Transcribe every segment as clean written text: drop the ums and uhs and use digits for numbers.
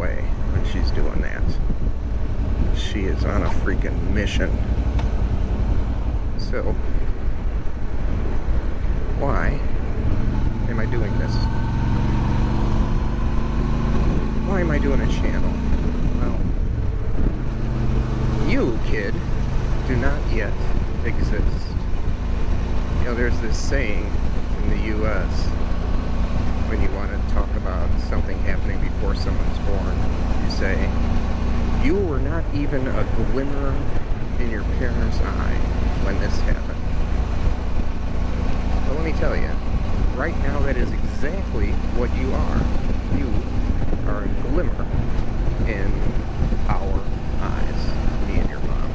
way when she's doing that. She is on a freaking mission. So, why am I doing this? Why am I doing a channel? Well, you, kid, do not yet exist. You know, there's this saying in the U.S. when you want to talk about something happening before someone's born, you say, you were not even a glimmer in your parents' eye when this happened. Well, let me tell you, right now that is exactly what you are. You are a glimmer in our eyes, me and your mom,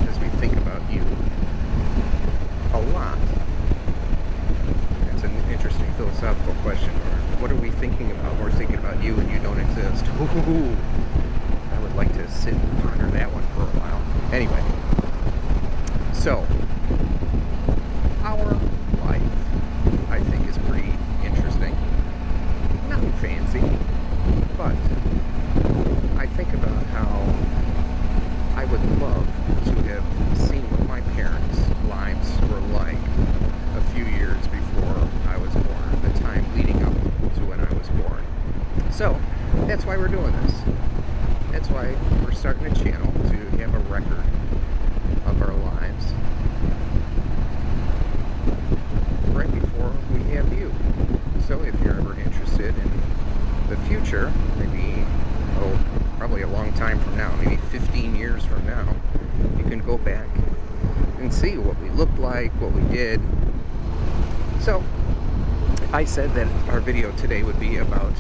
as we think about you a lot. It's an interesting philosophical question. Or what are we thinking about? We're thinking about you and you don't exist. Ooh, I would like to sit and ponder that one for a while. Anyway, so our life, I think, is pretty interesting. Nothing fancy, but I think about how I would love to have seen what my parents' lives were like a few years before I was born, the time leading up to when I was born. So, that's why we're doing this. That's why we're starting a channel, to have a record of our lives right before we have you. So if you're ever interested in the future, maybe, probably a long time from now, maybe 15 years from now, you can go back and see what we looked like, what we did. So I said that our video today would be about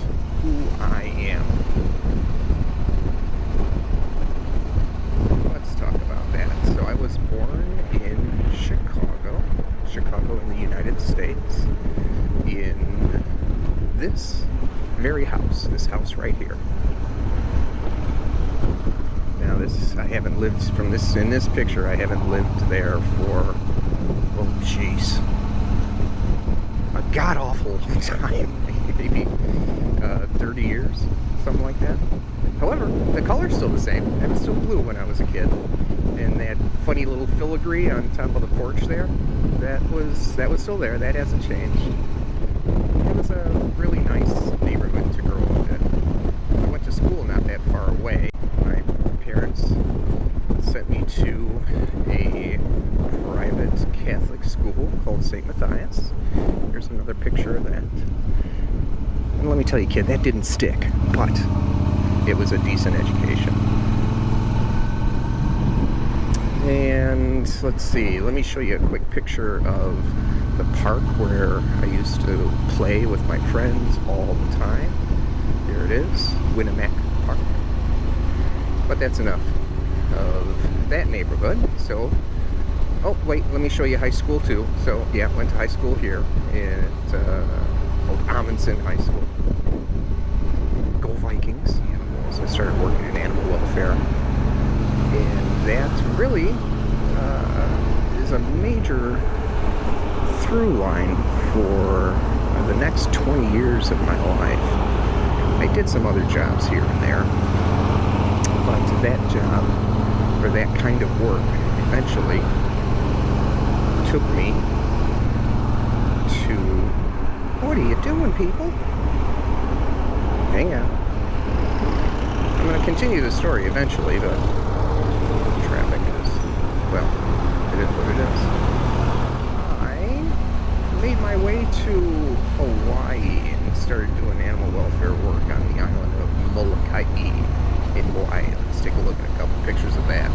who I am. Let's talk about that. So I was born in Chicago in the United States, in this very house, this house right here. Now I haven't lived in this picture, I haven't lived there for, oh jeez, a god-awful long time, maybe 30 years, something like that. However, the color's still the same. It was still blue when I was a kid. And that funny little filigree on top of the porch there, that was still there. That hasn't changed. It was a really nice neighborhood to grow up in. I went to school not that far away. My parents sent me to a private Catholic school called St. Matthias. Here's another picture of that. And let me tell you, kid, that didn't stick, but it was a decent education. And let's see, let me show you a quick picture of the park where I used to play with my friends all the time. There it is, Winnemac Park. But that's enough of that neighborhood. So, oh wait, let me show you high school too. So yeah, went to high school here at called Amundsen High School. Go Vikings! Animals. I started working in animal welfare, and that really is a major through line for the next 20 years of my life. I did some other jobs here and there, but that job, or that kind of work, eventually took me to... What are you doing, people? Hang on. I'm going to continue the story eventually, but traffic is, well, it is what it is. I made my way to Hawaii and started doing animal welfare work on the island of Molokai in Hawaii. Let's take a look at a couple pictures of that.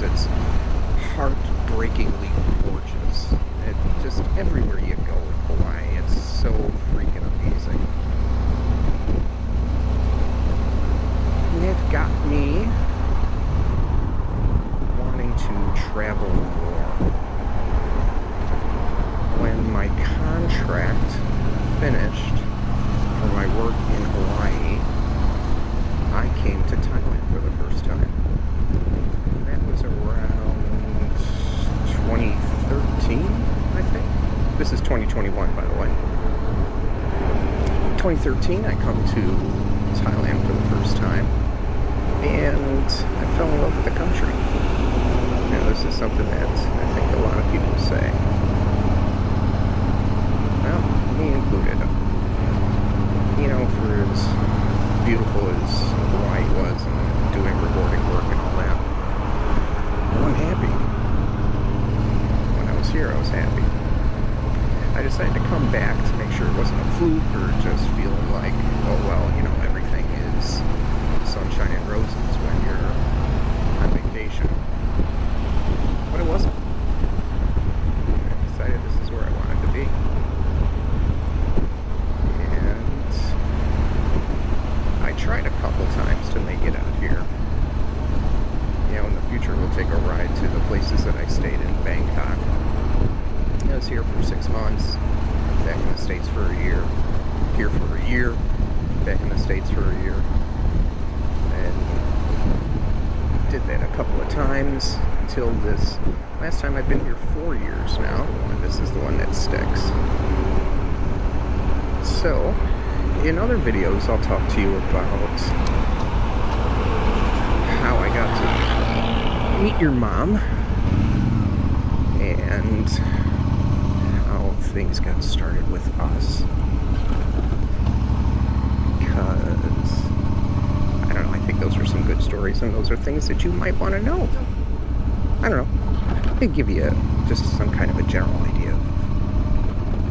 It's heartbreakingly gorgeous. It just, everywhere you go in Hawaii, it's so freaking amazing. And it got me wanting to travel more. When my contract finished for my work in Hawaii, I came to Thailand for the first time. That was around 2013, I think. This is 2021, by the way. 2013, I come to Thailand for the first time, and I fell in love with the country. You know, this is something that I think a lot of people say. Well, me included. You know, for as beautiful as Hawaii was and doing rewarding work and all that, I'm happy. When I was here, I was happy. I decided to come back to make sure it wasn't a fluke or just feeling like, oh well, you know, everything is sunshine and roses when you're on vacation. But it wasn't. I decided this is where I wanted to be. And I tried a couple times to make it out here. You know, in the future we'll take a ride to the places that I stayed in Bangkok. I was here for 6 months, back in the States for a year, here for a year, back in the States for a year, and did that a couple of times until this last time. I've been here 4 years now, and this is the one that sticks. So, in other videos I'll talk to you about how I got to meet your mom, and things got started with us, because I don't know, I think those are some good stories, and those are things that you might want to know. I don't know, they give you just some kind of a general idea of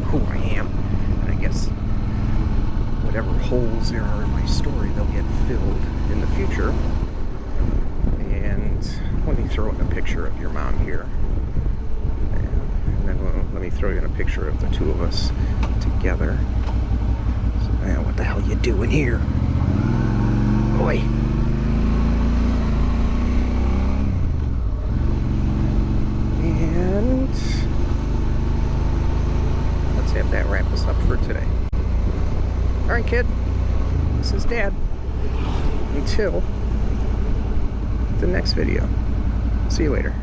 who I am, and I guess whatever holes there are in my story, they'll get filled in the future. And let me throw in a picture of your mom here. And then let me throw you in a picture of the two of us together. So, man, what the hell you doing here? Oi! And let's have that wrap us up for today. Alright, kid. This is Dad. Until the next video. See you later.